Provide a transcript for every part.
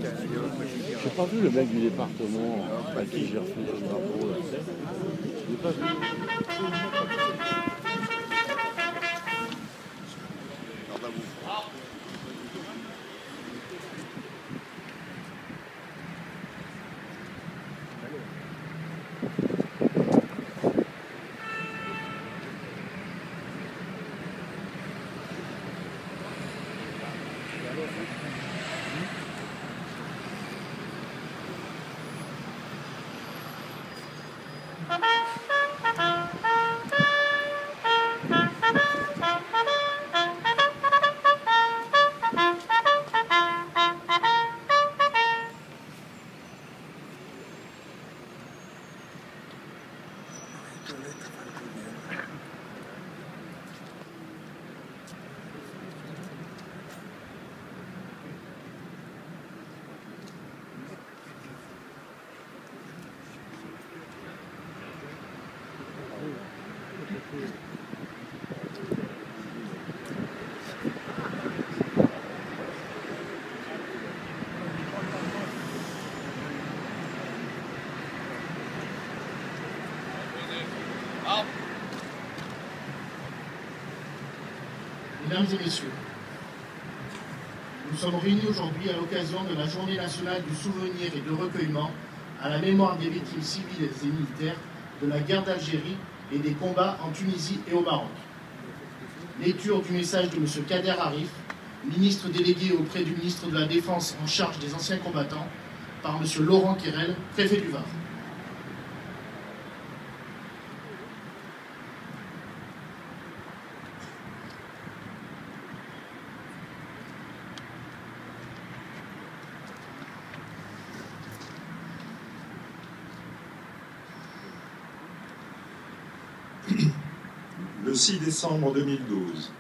J'ai pas vu le mec du département à qui j'ai refusé le drapeau. Là. Je l'ai pas vu. Mesdames et messieurs, nous sommes réunis aujourd'hui à l'occasion de la Journée nationale du souvenir et de recueillement à la mémoire des victimes civiles et militaires de la guerre d'Algérie et des combats en Tunisie et au Maroc. Lecture du message de M. Kader Arif, ministre délégué auprès du ministre de la Défense en charge des anciens combattants, par M. Laurent Quérel, préfet du Var. Le 6 décembre 2012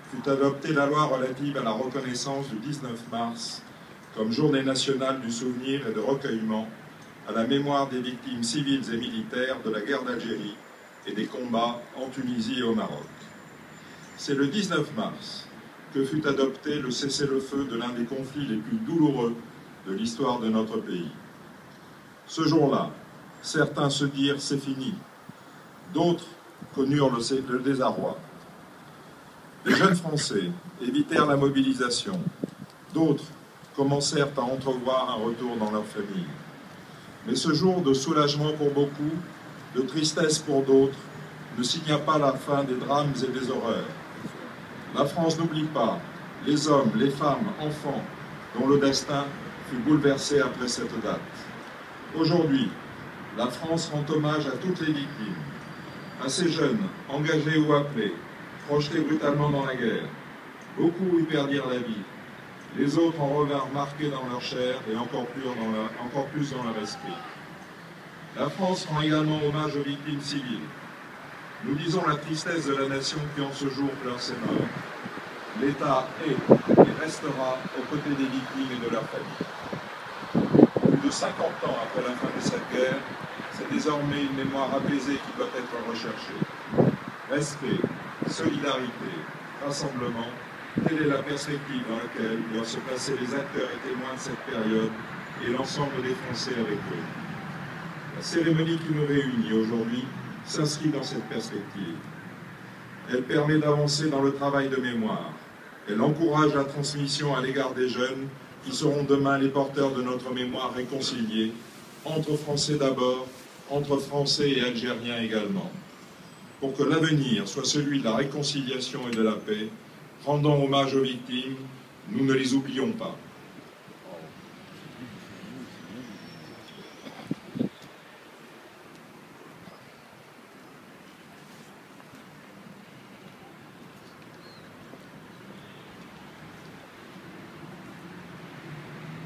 fut adoptée la loi relative à la reconnaissance du 19 mars comme journée nationale du souvenir et de recueillement à la mémoire des victimes civiles et militaires de la guerre d'Algérie et des combats en Tunisie et au Maroc. C'est le 19 mars que fut adopté le cessez-le-feu de l'un des conflits les plus douloureux de l'histoire de notre pays. Ce jour-là, certains se dirent « c'est fini », d'autres connurent le désarroi. Les jeunes Français évitèrent la mobilisation. D'autres commencèrent à entrevoir un retour dans leur famille. Mais ce jour de soulagement pour beaucoup, de tristesse pour d'autres, ne signa pas la fin des drames et des horreurs. La France n'oublie pas les hommes, les femmes, enfants, dont le destin fut bouleversé après cette date. Aujourd'hui, la France rend hommage à toutes les victimes, à ces jeunes, engagés ou appelés, projetés brutalement dans la guerre. Beaucoup y perdirent la vie. Les autres en revinrent marqués dans leur chair et encore plus dans leur esprit. La France rend également hommage aux victimes civiles. Nous disons la tristesse de la nation qui en ce jour pleure ses morts. L'État est et restera aux côtés des victimes et de leurs familles. Plus de 50 ans après la fin de cette guerre, c'est désormais une mémoire apaisée qui doit être recherchée. Respect, solidarité, rassemblement, telle est la perspective dans laquelle doivent se placer les acteurs et témoins de cette période et l'ensemble des Français avec eux. La cérémonie qui nous réunit aujourd'hui s'inscrit dans cette perspective. Elle permet d'avancer dans le travail de mémoire. Elle encourage la transmission à l'égard des jeunes qui seront demain les porteurs de notre mémoire réconciliée, entre Français d'abord, entre Français et Algériens également. Pour que l'avenir soit celui de la réconciliation et de la paix, rendons hommage aux victimes, nous ne les oublions pas.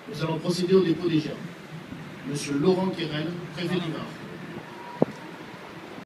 Nous allons procéder au dépôt des germes. Monsieur Laurent Quérel, préfet du Var.